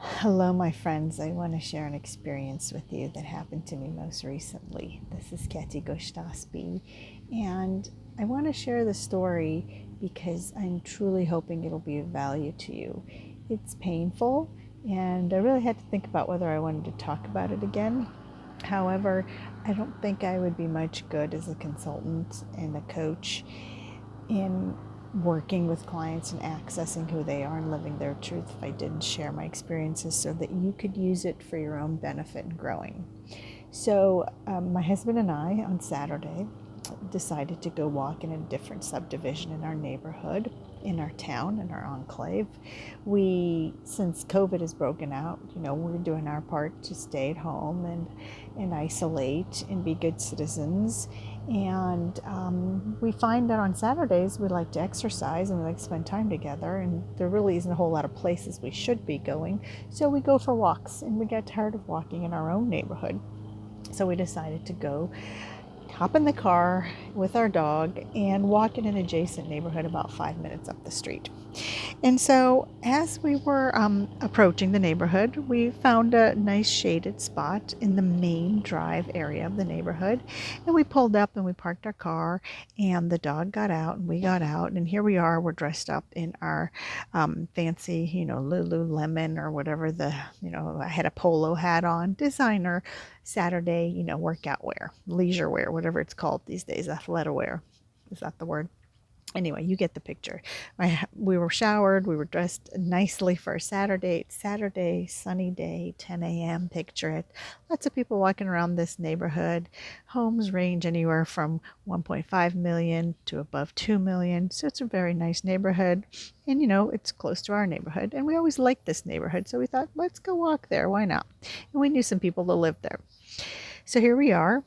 Hello, my friends. I want to share an experience with you that happened to me most recently. This is Katy Goshtasbi, and I want to share the story because I'm truly hoping it'll be of value to you. It's painful, and I really had to think about whether I wanted to talk about it again. However, I don't think I would be much good as a consultant and a coach in working with clients and accessing who they are and living their truth if I didn't share my experiences so that you could use it for your own benefit and growing. So, my husband and I on Saturday decided to go walk in a different subdivision in our neighborhood, in our town, in our enclave. Since COVID has broken out, we're doing our part to stay at home and isolate and be good citizens. And we find that on Saturdays we like to exercise and we like to spend time together, and there really isn't a whole lot of places we should be going. So we go for walks, and we get tired of walking in our own neighborhood. So we decided to go hop in the car with our dog and walk in an adjacent neighborhood about 5 minutes up the street. And so, as we were approaching the neighborhood, we found a nice shaded spot in the main drive area of the neighborhood. And we pulled up and we parked our car, and the dog got out, and we got out. And here we are, we're dressed up in our fancy, Lululemon or whatever I had a polo hat on, designer Saturday, workout wear, leisure wear, whatever it's called these days, athletic wear. Is that the word? Anyway, you get the picture. We were showered. We were dressed nicely for a Saturday. It's Saturday, sunny day, 10 a.m. Picture it. Lots of people walking around this neighborhood. Homes range anywhere from 1.5 million to above 2 million. So it's a very nice neighborhood. And, it's close to our neighborhood. And we always liked this neighborhood. So we thought, let's go walk there. Why not? And we knew some people that lived there. So here we are,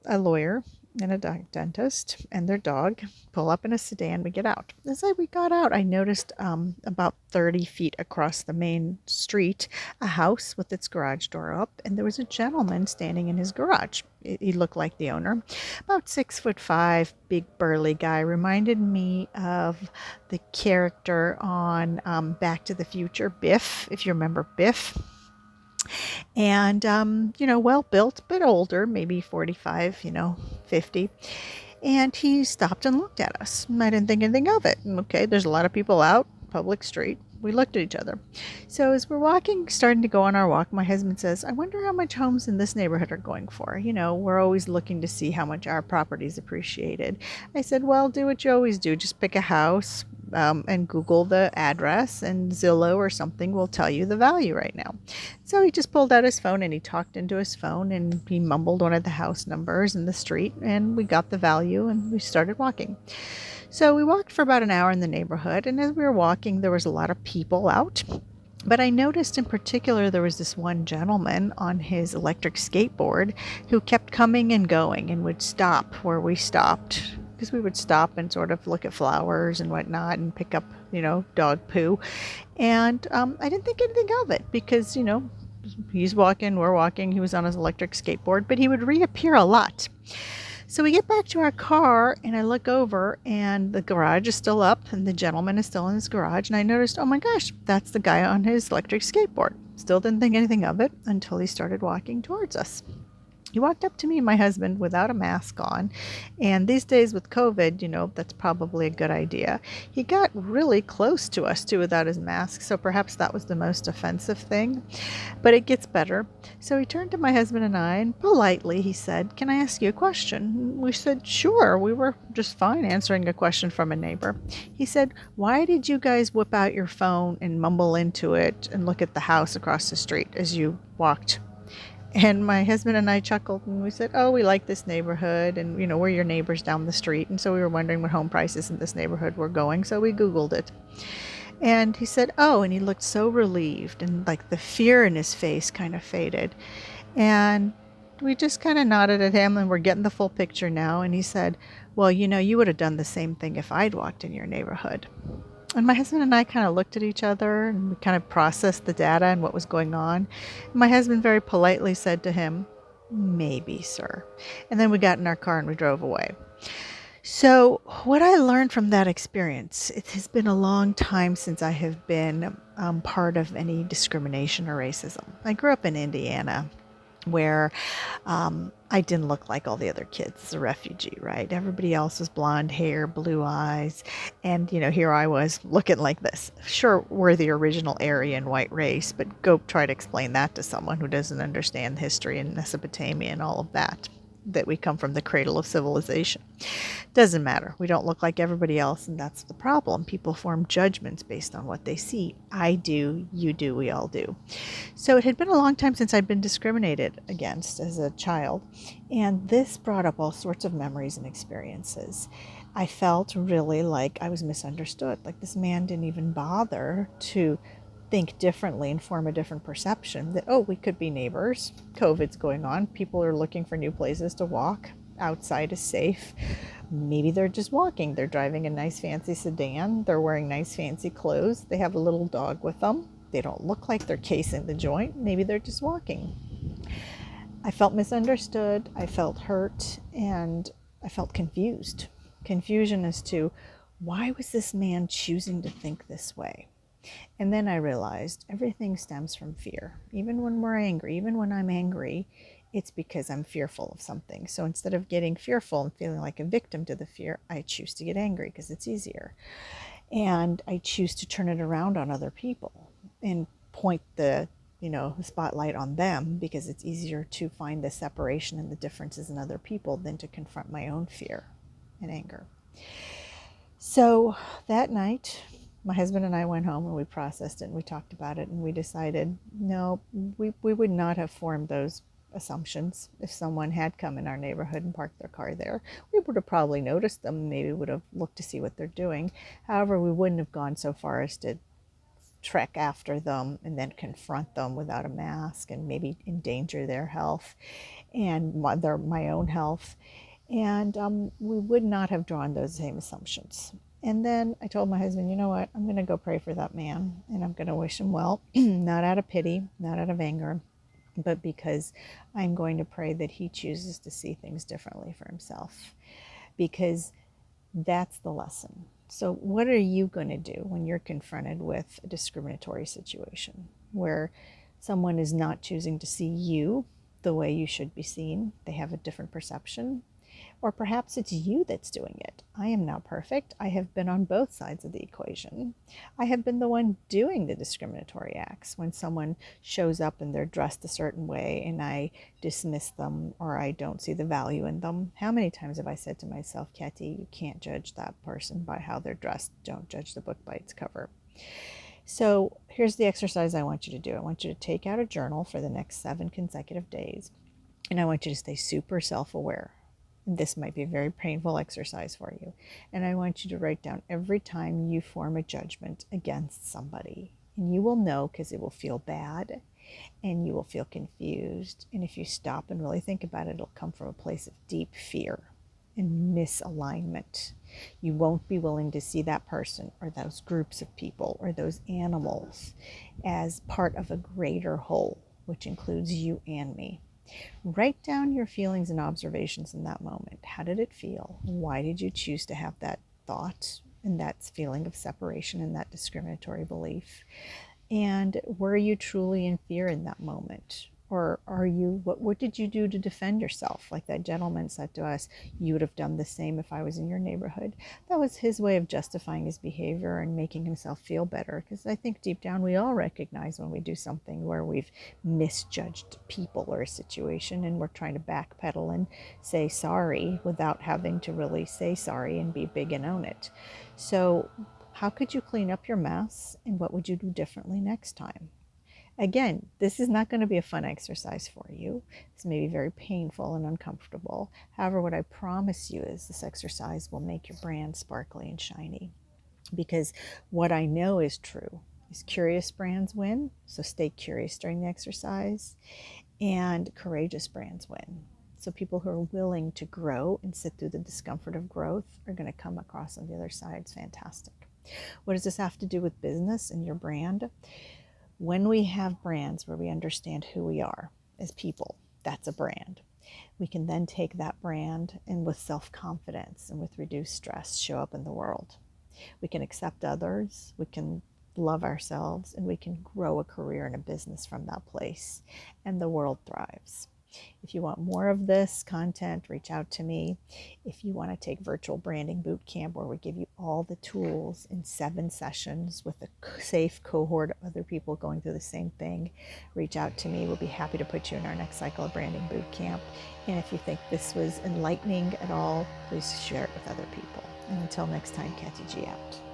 a lawyer and a dentist and their dog pull up in a sedan. We get out. As we got out, I noticed about 30 feet across the main street a house with its garage door up, and there was a gentleman standing in his garage. He looked like the owner, about 6'5", big burly guy. Reminded me of the character on Back to the Future, Biff, if you remember Biff. And well built but older, maybe 45, 50. And he stopped and looked at us. I didn't think anything of it. Okay, there's a lot of people out, public street. We looked at each other. So as we're walking, starting to go on our walk, my husband says, I wonder how much homes in this neighborhood are going for. We're always looking to see how much our property is appreciated. I said, well, do what you always do. Just pick a house and Google the address, and Zillow or something will tell you the value right now. So he just pulled out his phone and he talked into his phone and he mumbled one of the house numbers in the street, and we got the value and we started walking. So we walked for about an hour in the neighborhood, and as we were walking, there was a lot of people out. But I noticed in particular there was this one gentleman on his electric skateboard who kept coming and going and would stop where we stopped, because we would stop and sort of look at flowers and whatnot and pick up, dog poo. And I didn't think anything of it because, he's walking, we're walking, he was on his electric skateboard, but he would reappear a lot. So we get back to our car, and I look over, and the garage is still up, and the gentleman is still in his garage, and I noticed, oh my gosh, that's the guy on his electric skateboard. Still didn't think anything of it until he started walking towards us. He walked up to me and my husband without a mask on, and these days with COVID, that's probably a good idea. He got really close to us too without his mask, so perhaps that was the most offensive thing, but it gets better. So he turned to my husband and I, and politely he said, can I ask you a question? We said, sure. We were just fine answering a question from a neighbor. He said, why did you guys whip out your phone and mumble into it and look at the house across the street as you walked? And my husband and I chuckled, and we said, oh, we like this neighborhood, and, we're your neighbors down the street. And so we were wondering what home prices in this neighborhood were going, so we Googled it. And he said, oh, and he looked so relieved, and like the fear in his face kind of faded. And we just kind of nodded at him, and we're getting the full picture now. And he said, well, you would have done the same thing if I'd walked in your neighborhood. And my husband and I kind of looked at each other, and we kind of processed the data and what was going on. And my husband very politely said to him, maybe, sir. And then we got in our car and we drove away. So, what I learned from that experience, it has been a long time since I have been part of any discrimination or racism. I grew up in Indiana where I didn't look like all the other kids as a refugee, right? Everybody else was blonde hair, blue eyes, and here I was looking like this. Sure, we're the original Aryan white race, but go try to explain that to someone who doesn't understand history and Mesopotamia and all of that we come from the cradle of civilization. Doesn't matter. We don't look like everybody else, and that's the problem. People form judgments based on what they see. I do, you do, we all do. So it had been a long time since I'd been discriminated against as a child, and this brought up all sorts of memories and experiences. I felt really like I was misunderstood, like this man didn't even bother to think differently and form a different perception that, oh, we could be neighbors. COVID's going on. People are looking for new places to walk. Outside is safe. Maybe they're just walking. They're driving a nice fancy sedan. They're wearing nice fancy clothes. They have a little dog with them. They don't look like they're casing the joint. Maybe they're just walking. I felt misunderstood. I felt hurt, and I felt confused. Confusion as to why was this man choosing to think this way? And then I realized everything stems from fear. Even when we're angry, even when I'm angry, it's because I'm fearful of something. So instead of getting fearful and feeling like a victim to the fear, I choose to get angry because it's easier. And I choose to turn it around on other people and point the spotlight on them, because it's easier to find the separation and the differences in other people than to confront my own fear and anger. So that night, my husband and I went home and we processed it and we talked about it, and we decided, no, we would not have formed those assumptions if someone had come in our neighborhood and parked their car there. We would have probably noticed them, maybe would have looked to see what they're doing. However, we wouldn't have gone so far as to trek after them and then confront them without a mask and maybe endanger their health and my own health. And we would not have drawn those same assumptions. And then I told my husband, you know what, I'm going to go pray for that man and I'm going to wish him well, not out of pity, not out of anger, but because I'm going to pray that he chooses to see things differently for himself, because that's the lesson. So what are you going to do when you're confronted with a discriminatory situation where someone is not choosing to see you the way you should be seen? They have a different perception. Or perhaps it's you that's doing it. I am not perfect. I have been on both sides of the equation. I have been the one doing the discriminatory acts when someone shows up and they're dressed a certain way and I dismiss them or I don't see the value in them. How many times have I said to myself, Katy, you can't judge that person by how they're dressed. Don't judge the book by its cover. So here's the exercise I want you to do. I want you to take out a journal for the next 7 consecutive days, and I want you to stay super self-aware. This might be a very painful exercise for you. And I want you to write down every time you form a judgment against somebody. And you will know, because it will feel bad and you will feel confused. And if you stop and really think about it, it'll come from a place of deep fear and misalignment. You won't be willing to see that person or those groups of people or those animals as part of a greater whole, which includes you and me. Write down your feelings and observations in that moment. How did it feel? Why did you choose to have that thought and that feeling of separation and that discriminatory belief? And were you truly in fear in that moment? Or what did you do to defend yourself? Like that gentleman said to us, you would have done the same if I was in your neighborhood. That was his way of justifying his behavior and making himself feel better. Because I think deep down we all recognize when we do something where we've misjudged people or a situation and we're trying to backpedal and say sorry without having to really say sorry and be big and own it. So how could you clean up your mess, and what would you do differently next time? Again, this is not going to be a fun exercise for you. This may be very painful and uncomfortable. However, what I promise you is this exercise will make your brand sparkly and shiny. Because what I know is true is curious brands win. So stay curious during the exercise. And courageous brands win. So people who are willing to grow and sit through the discomfort of growth are going to come across on the other side. It's fantastic. What does this have to do with business and your brand? When we have brands where we understand who we are as people, that's a brand. We can then take that brand and with self-confidence and with reduced stress show up in the world. We can accept others, we can love ourselves, and we can grow a career and a business from that place, and the world thrives. If you want more of this content, reach out to me. If you want to take virtual branding boot camp where we give you all the tools in 7 sessions with a safe cohort of other people going through the same thing, reach out to me. We'll be happy to put you in our next cycle of branding boot camp. And if you think this was enlightening at all, please share it with other people. And until next time, Katy G out.